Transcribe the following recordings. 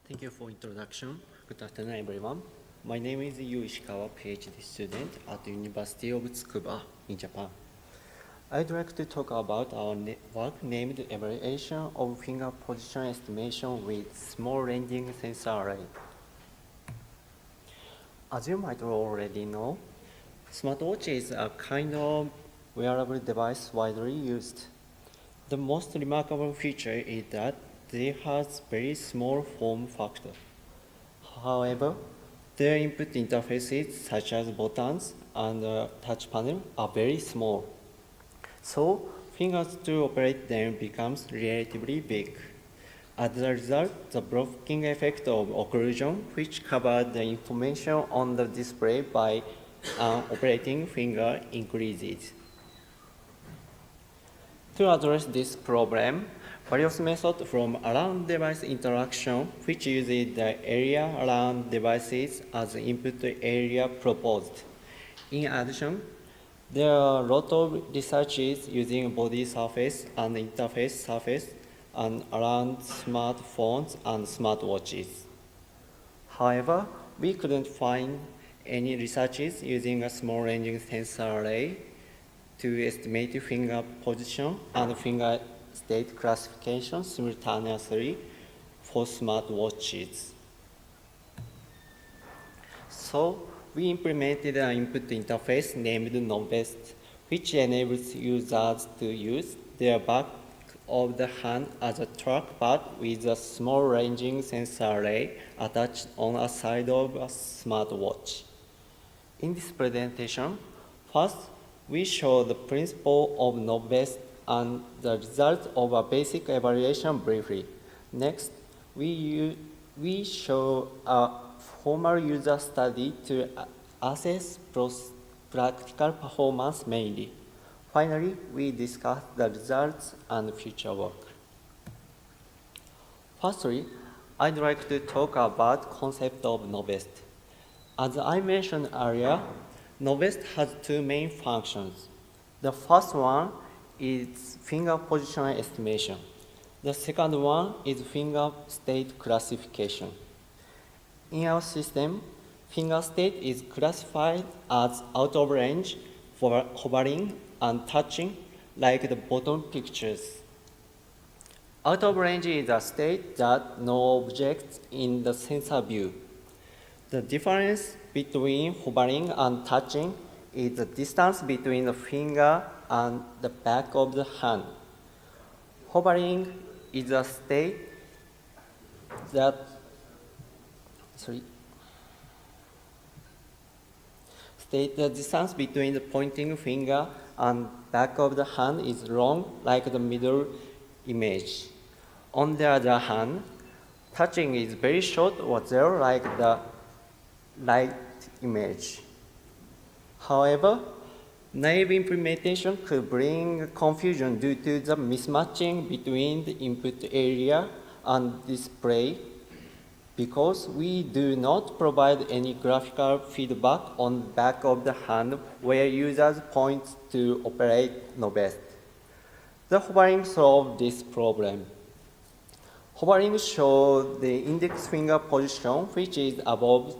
Thank you for introduction. Good afternoon, everyone. My name is Ishikawa, PhD student at the University of Tsukuba in Japan. I'd like to talk about our work named Evaluation of Finger Position Estimation with Small Ranging Sensor Array. As you might already know, smartwatch is a kind of wearable device widely used. The most remarkable feature is that they have very small form factor. However, their input interfaces such as buttons and touch panel are very small. So, fingers to operate them becomes relatively big. As a result, the blocking effect of occlusion, which covers the information on the display by an operating finger, increases. To address this problem, various methods from around device interaction, which uses the area around devices as input area proposed. In addition, there are a lot of researches using body surface and interface surface and around smartphones and smartwatches. However, we couldn't find any researches using a small ranging sensor array to estimate finger position and finger state classification simultaneously for smartwatches. So, we implemented an input interface named Novest, which enables users to use their back of the hand as a trackpad with a small ranging sensor array attached on a side of a smartwatch. In this presentation, first, we show the principle of Novest and the results of a basic evaluation briefly. Next, we show a formal user study to assess practical performance mainly. Finally, we discuss the results and future work. Firstly, I'd like to talk about the concept of Novest. As I mentioned earlier, Novest has two main functions. The first one is finger position estimation. The second one is finger state classification. In our system, finger state is classified as out of range for hovering and touching, like the bottom pictures. Out of range is a state that no objects in the sensor view. The difference between hovering and touching is the distance between the finger and the back of the hand. Hovering is a state that the distance between the pointing finger and back of the hand is long, like the middle image. On the other hand, touching is very short or zero, like the right image. However, naive implementation could bring confusion due to the mismatching between the input area and display because we do not provide any graphical feedback on the back of the hand where users point to operate Novest. The hovering solves this problem. Hovering shows the index finger position, which is above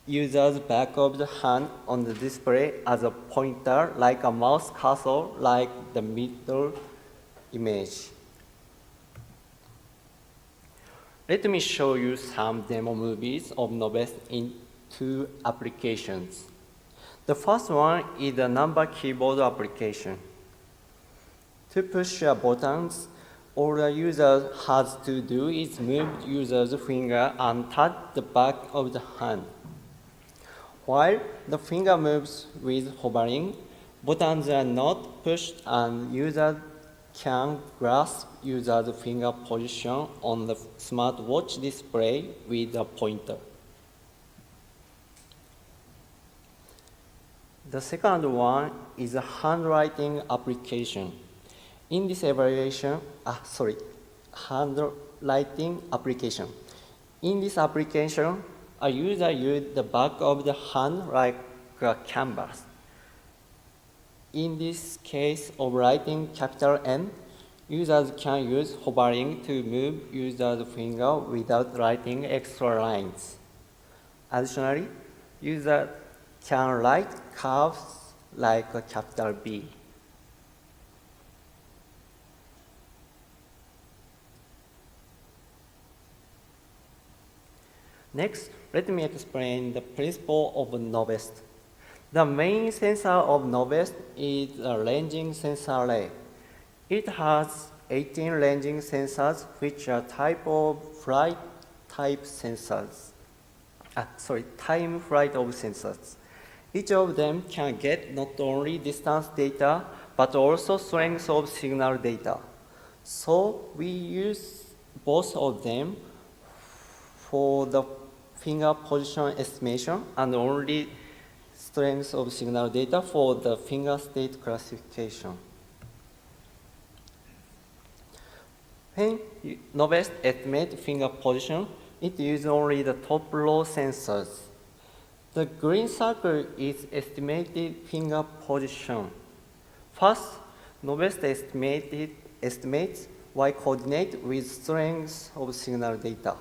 user's back of the hand on the display as a pointer, like a mouse cursor, like the middle image. Let me show you some demo movies of Novest in two applications. The first one is the number keyboard application. To push a buttons, all the user has to do is move user's finger and touch the back of the hand. While the finger moves with hovering, buttons are not pushed and user can grasp user's finger position on the smartwatch display with a pointer. The second one is a handwriting application. In this handwriting application. In this application, a user uses the back of the hand like a canvas. In this case of writing capital N, Users can use hovering to move user's finger without writing extra lines. Additionally, users can write curves like a capital B. Next, let me explain the principle of Novest. The main sensor of Novest is a ranging sensor array. It has 18 ranging sensors, which are type flight of sensors. Each of them can get not only distance data, but also strength of signal data. So we use both of them for the finger position estimation and only strength of signal data for the finger state classification. When Novest estimates finger position, it uses only the top row sensors. The green circle is estimated finger position. First, Novest estimates y coordinate with strength of signal data.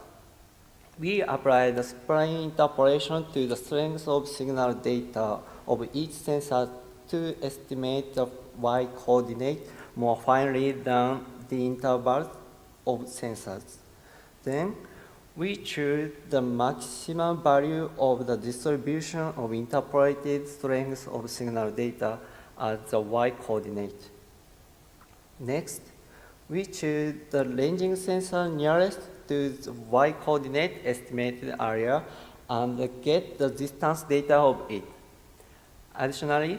We apply the spline interpolation to the strength of signal data of each sensor to estimate the y coordinate more finely than the intervals of sensors. Then we choose the maximum value of the distribution of interpolated strength of signal data as the y coordinate. Next, we choose the ranging sensor nearest to the y coordinate estimated area and get the distance data of it. Additionally,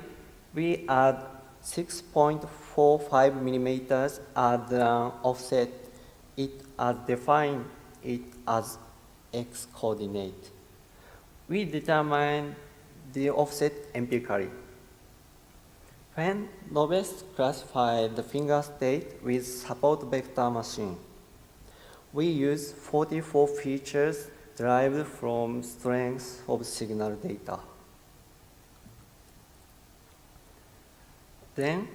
we add 6.45 millimeters as the offset. It as define it as x coordinate. We determine the offset empirically. When Novest classified the finger state with support vector machine, we use 44 features derived from strength of signal data. Then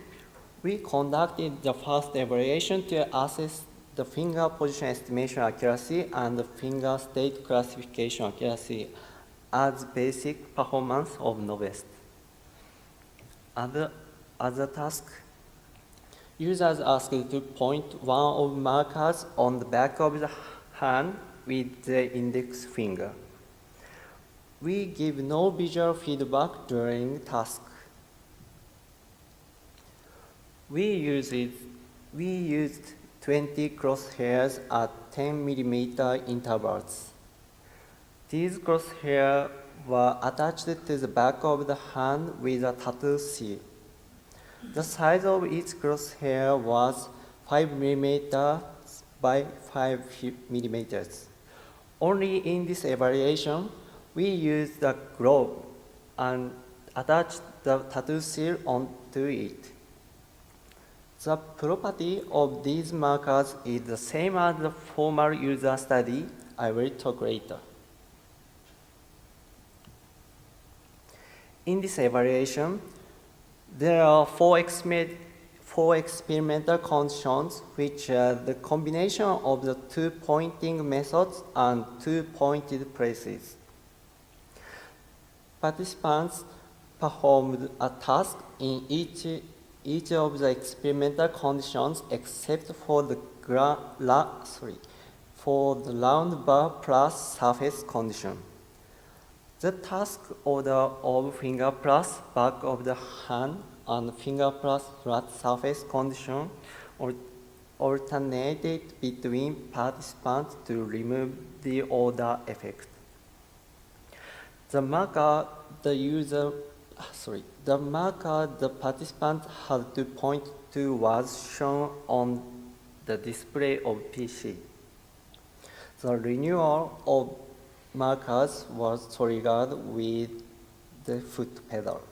we conducted the first evaluation to assess the finger position estimation accuracy and the finger state classification accuracy as basic performance of Novest. As a task, users asked to point one of markers on the back of the hand with the index finger. We give no visual feedback during task. We used 20 crosshairs at 10 millimeter intervals. These crosshairs were attached to the back of the hand with a tattoo seal. The size of each crosshair was 5 millimeters by 5 millimeters. Only in this evaluation, we used the glove and attached the tattoo seal onto it. The property of these markers is the same as the formal user study I will talk later. In this evaluation, there are four experimental conditions, which are the combination of the two pointing methods and two pointed places. Participants performed a task in each of the experimental conditions except for the round bar plus surface condition. The task order of finger plus back of the hand and finger plus flat surface condition alternated between participants to remove the order effect. The marker the participant had to point to was shown on the display of PC. The renewal of markers was triggered with the foot pedal.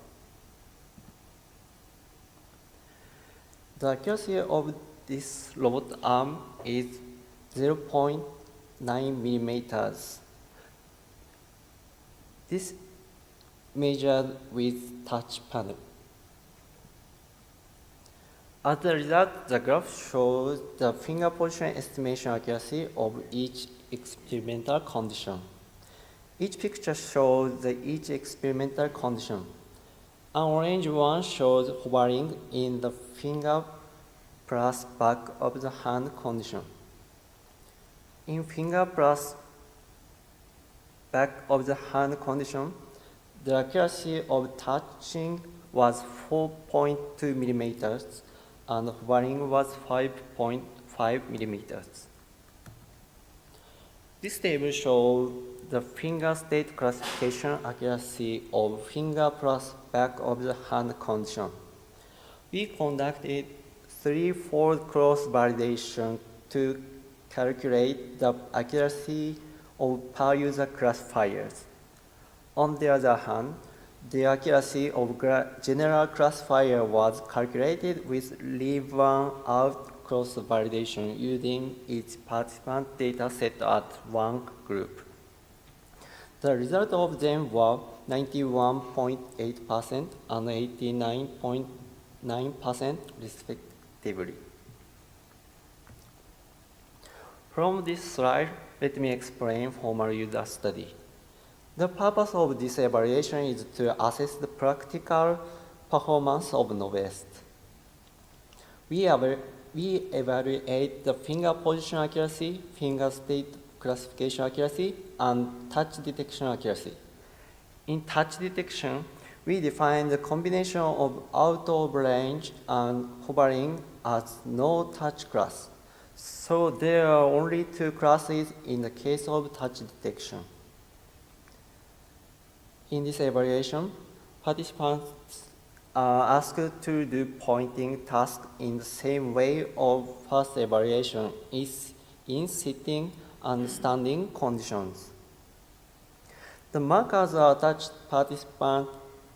The accuracy of this robot arm is 0.9 millimeters. This measured with touch panel. As a result, the graph shows the finger position estimation accuracy of each experimental condition. Each picture shows each experimental condition. An orange one shows hovering in the finger plus back of the hand condition. In finger plus back of the hand condition, the accuracy of touching was 4.2 millimeters and hovering was 5.5 millimeters. This table shows the finger state classification accuracy of finger plus back of the hand condition. We conducted threefold cross-validation to calculate the accuracy of per-user classifiers. On the other hand, the accuracy of general classifier was calculated with leave-one-out cross-validation using each participant data set at one group. The result of them were 91.8% and 89.9% respectively. From this slide, let me explain formal user study. The purpose of this evaluation is to assess the practical performance of Novest. We evaluate the finger position accuracy, finger state classification accuracy, and touch detection accuracy. In touch detection, we define the combination of out of range and hovering as no touch class. So there are only two classes in the case of touch detection. In this evaluation, participants are asked to do pointing tasks in the same way of first evaluation is in sitting and standing conditions. The markers are touched participant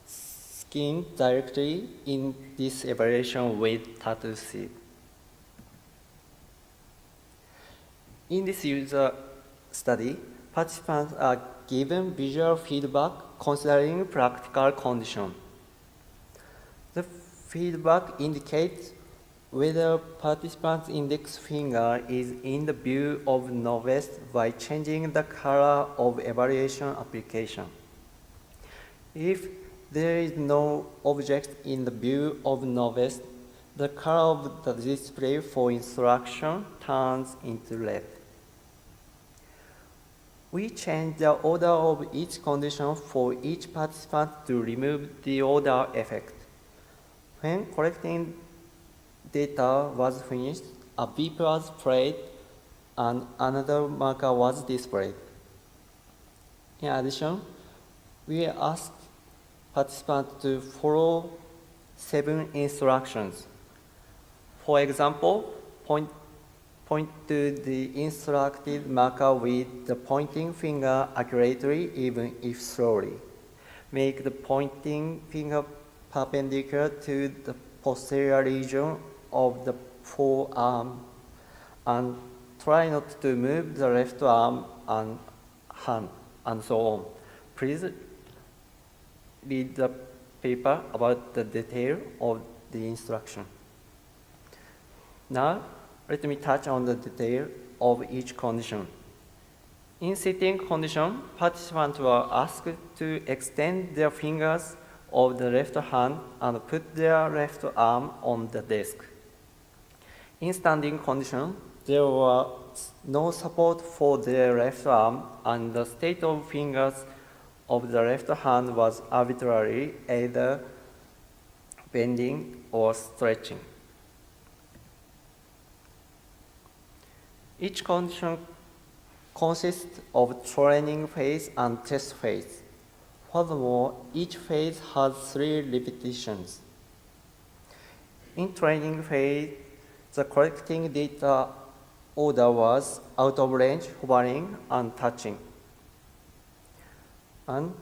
skin directly in this evaluation with tattoo seed. In this user study, participants are given visual feedback considering practical condition. The feedback indicates whether participant's index finger is in the view of Novest by changing the color of evaluation application. If there is no object in the view of Novest, the color of the display for instruction turns into red. We change the order of each condition for each participant to remove the order effect. When collecting data was finished, a beep was played and another marker was displayed. In addition, we asked participants to follow 7 instructions. For example, point to the instructed marker with the pointing finger accurately, even if slowly. Make the pointing finger perpendicular to the posterior region of the forearm, and try not to move the left arm and hand, and so on. Please read the paper about the detail of the instruction. Now, let me touch on the detail of each condition. In sitting condition, participants were asked to extend their fingers of the left hand and put their left arm on the desk. In standing condition, there was no support for their left arm, and the state of fingers of the left hand was arbitrary, either bending or stretching. Each condition consists of training phase and test phase. Furthermore, each phase has 3 repetitions. In training phase, the collecting data order was out of range, hovering, and touching. And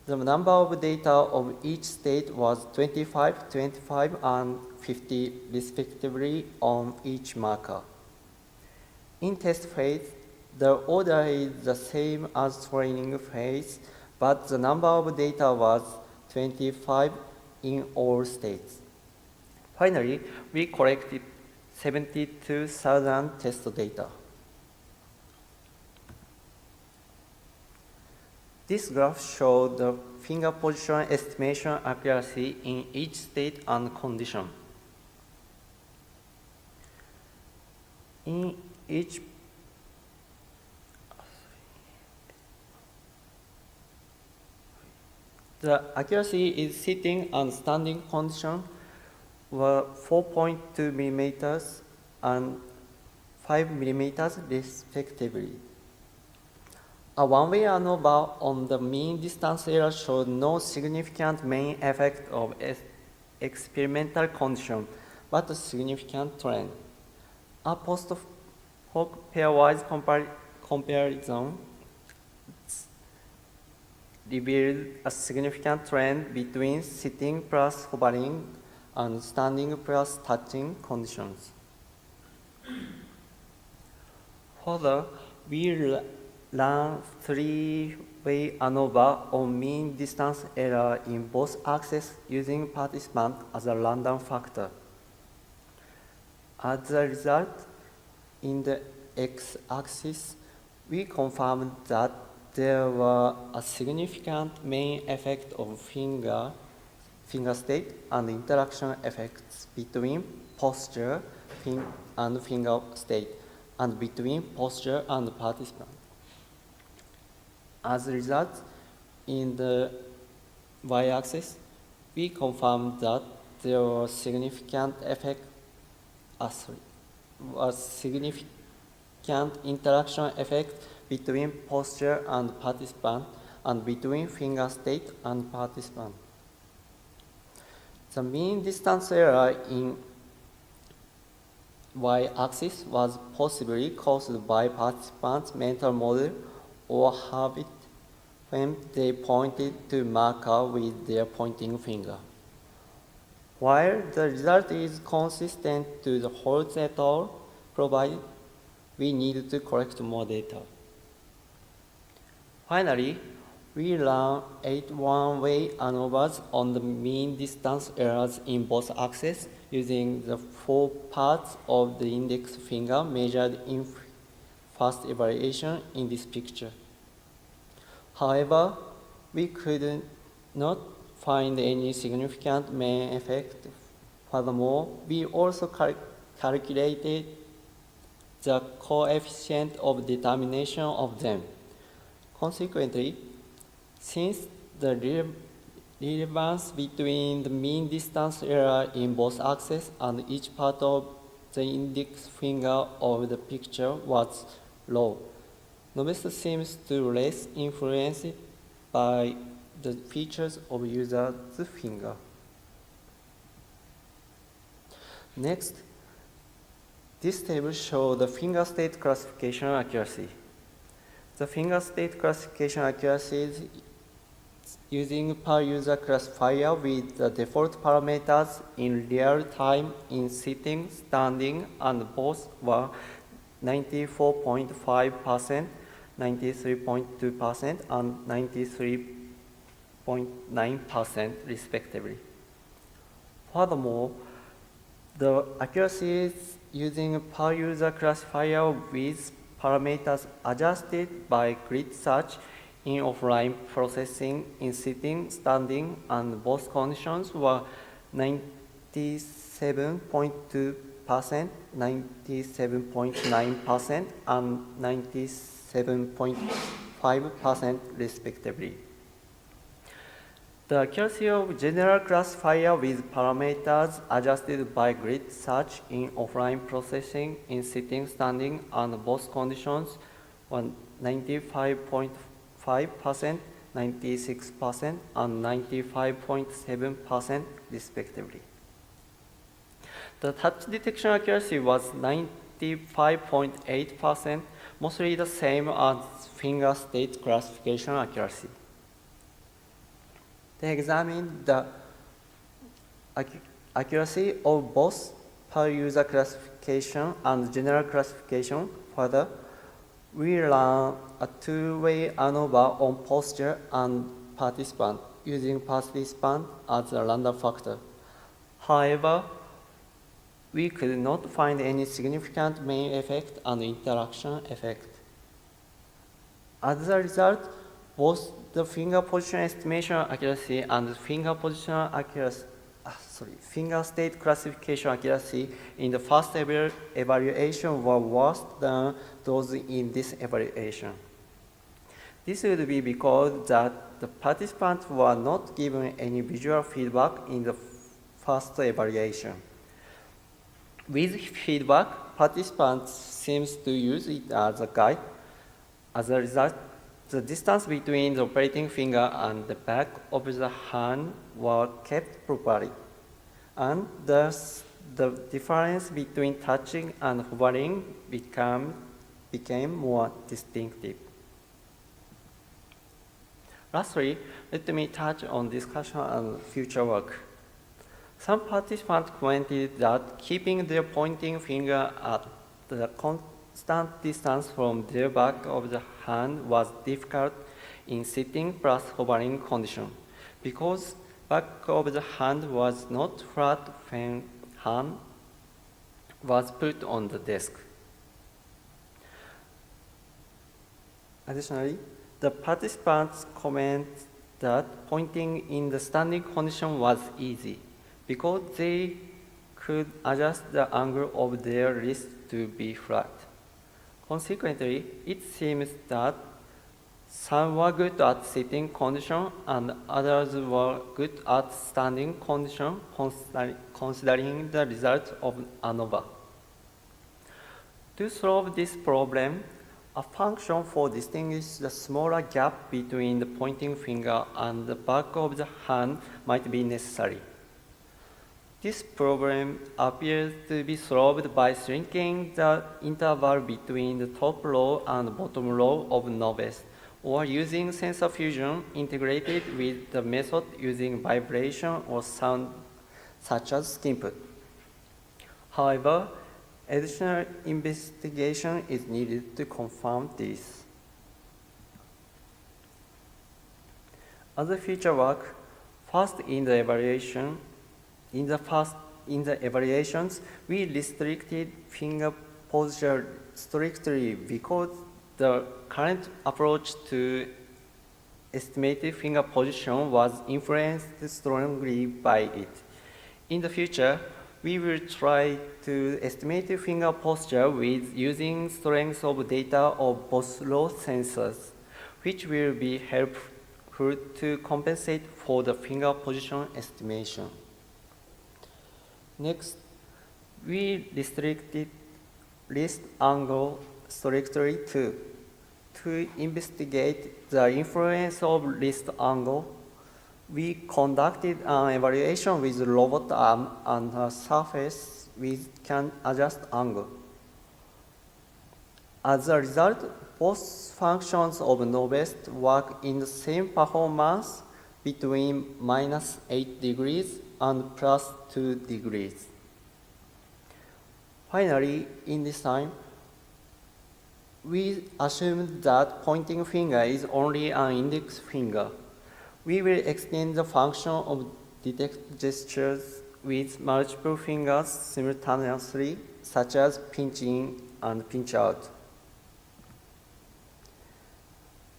the number of data of each state was 25, 25, and 50 respectively on each marker. In test phase, the order is the same as training phase, but the number of data was 25 in all states. Finally, we collected 72,000 test data. This graph shows the finger position estimation accuracy in each state and condition. In each the accuracy is sitting and standing condition were 4.2 millimeters and 5 millimeters respectively. A one-way ANOVA on the mean distance error showed no significant main effect of experimental condition, but a significant trend. A post-hoc pairwise comparison revealed a significant trend between sitting plus hovering and standing plus touching conditions. Further, we ran three-way ANOVA on mean distance error in both axes using participant as a random factor. As a result, in the x-axis, we confirmed that there were a significant main effect of finger state and interaction effects between posture and finger state and between posture and participant. As a result, in the y-axis, we confirmed that there was significant interaction effect between posture and participant and between finger state and participant. The mean distance error in y-axis was possibly caused by participants' mental model or habit when they pointed to marker with their pointing finger. While the result is consistent to the whole set all provided, we need to collect more data. Finally, we ran 8 one-way ANOVAs on the mean distance errors in both axes using the 4 parts of the index finger measured in first evaluation in this picture. However, we could not find any significant main effect. Furthermore, we also calculated the coefficient of determination of them. Consequently, since the relevance between the mean distance error in both axes and each part of the index finger of the picture was low, Novest seems to less influenced by the features of user's finger. Next, this table shows the finger state classification accuracy. The finger state classification accuracies using per user classifier with the default parameters in real time in sitting, standing, and both were 94.5%, 93.2%, and 93.9% respectively. Furthermore, the accuracies using per user classifier with parameters adjusted by grid search in offline processing in sitting, standing, and both conditions were 97.2%, 97.9%, and 97.5% respectively. The accuracy of general classifier with parameters adjusted by grid search in offline processing in sitting, standing, and both conditions were 95.5%, 96%, and 95.7% respectively. The touch detection accuracy was 95.8%, mostly the same as finger state classification accuracy. They examined the accuracy of both per user classification and general classification. Further, we ran a two-way ANOVA on posture and participant using participant as a random factor. However, we could not find any significant main effect and interaction effect. As a result, both the finger position estimation accuracy and finger state classification accuracy in the first evaluation were worse than those in this evaluation. This would be because that the participants were not given any visual feedback in the first evaluation. With feedback, participants seem to use it as a guide. As a result, the distance between the operating finger and the back of the hand were kept properly, and thus the difference between touching and hovering became more distinctive. Lastly, let me touch on discussion and future work. Some participants commented that keeping their pointing finger at the constant distance from their back of the hand was difficult in sitting plus hovering condition because back of the hand was not flat when hand was put on the desk. Additionally, the participants comment that pointing in the standing condition was easy because they could adjust the angle of their wrist to be flat. Consequently, it seems that some were good at sitting condition and others were good at standing condition, considering the result of ANOVA. To solve this problem, a function for distinguishing the smaller gap between the pointing finger and the back of the hand might be necessary. This problem appears to be solved by shrinking the interval between the top row and bottom row of Novest, or using sensor fusion integrated with the method using vibration or sound such as input. However, additional investigation is needed to confirm this. Other future work, first in the evaluations, we restricted finger posture strictly because the current approach to estimated finger position was influenced strongly by it. In the future, we will try to estimate the finger posture with using strength of data of both row sensors, which will be helpful to compensate for the finger position estimation. Next, we restricted wrist angle strictly too. To investigate the influence of wrist angle, we conducted an evaluation with a robot arm and a surface which can adjust angle. As a result, both functions of Novest work in the same performance between -8 degrees and +2 degrees. Finally, in this time, we assumed that pointing finger is only an index finger. We will extend the function of detect gestures with multiple fingers simultaneously, such as pinch in and pinch out.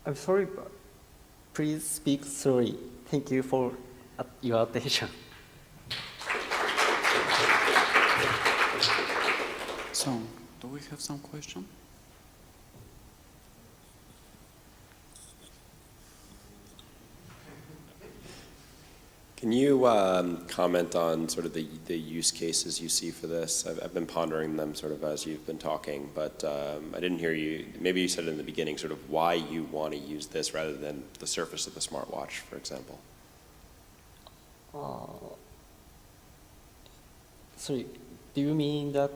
I'm sorry, but please speak slowly. Thank you for your attention. So, do we have some question? Can you comment on sort of the use cases you see for this? I've been pondering them sort of as you've been talking, but I didn't hear you. Maybe you said it in the beginning, sort of why you want to use this rather than the surface of the smartwatch, for example. Sorry, do you mean that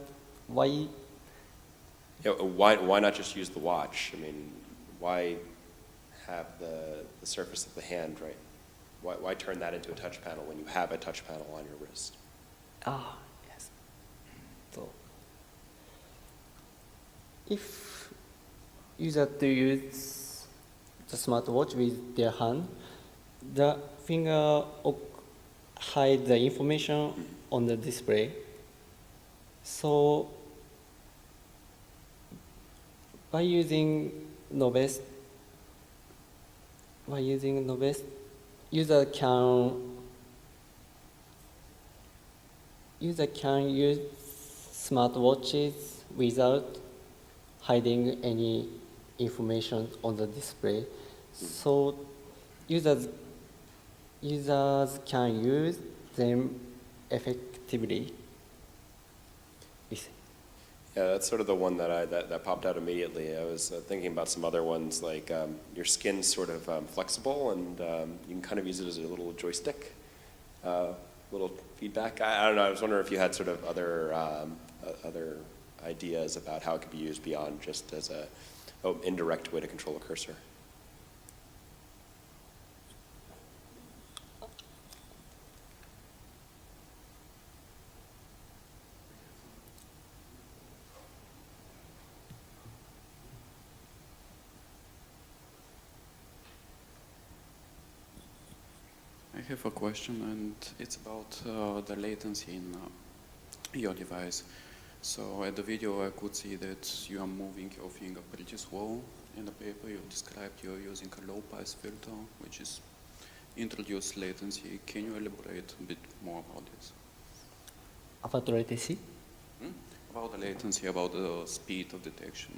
why? Yeah, why not just use the watch? I mean, why have the surface of the hand, right? Why turn that into a touch panel when you have a touch panel on your wrist? Yes. So, if user to use the smartwatch with their hand, the finger hide the information on the display, So by using Novest, user can use smartwatches without hiding any information on the display. So users can use them effectively. Yeah, that's sort of the one that popped out immediately. I was thinking about some other ones, like your skin's sort of flexible, and you can kind of use it as a little joystick, little feedback. I don't know. I was wondering if you had sort of other ideas about how it could be used beyond just as a indirect way to control a cursor. I have a question, and it's about the latency in your device. So at the video, I could see that you are moving your finger pretty slow. In the paper, you described you're using a low-pass filter, which is introduced latency. Can you elaborate a bit more about this? About latency? About the latency, about the speed of detection.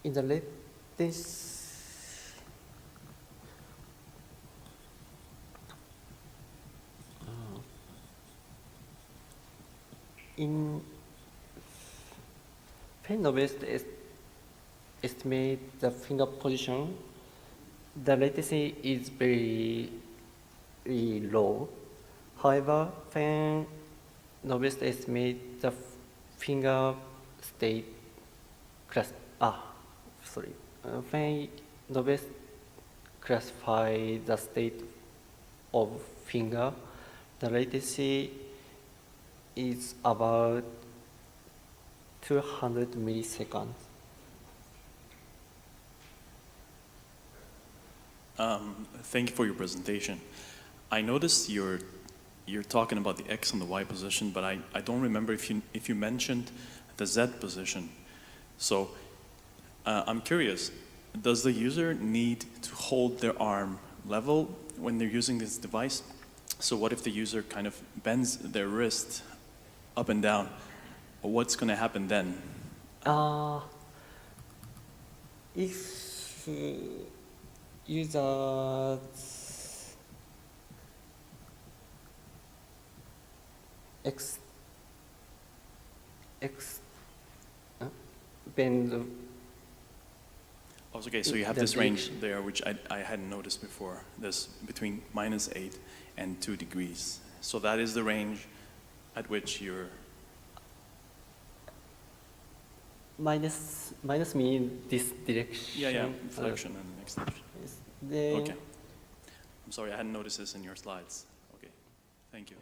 In the latency, in Novest estimate the finger position, the latency is very low. However, when Novest estimate the finger state when Novest classify the state of finger, the latency is about 200 milliseconds. Thank you for your presentation. I noticed you're talking about the X and the Y position, but I don't remember if you mentioned the Z position. So I'm curious, does the user need to hold their arm level when they're using this device? So what if the user kind of bends their wrist up and down? What's going to happen then? If users bend Okay, so you have the this range direction. there, which I hadn't noticed before. This between -8 and 2 degrees. So that is the range at which you're... minus means this direction. Yeah, flexion and extension. Yes. Then Okay. I'm sorry, I hadn't noticed this in your slides. Okay, thank you.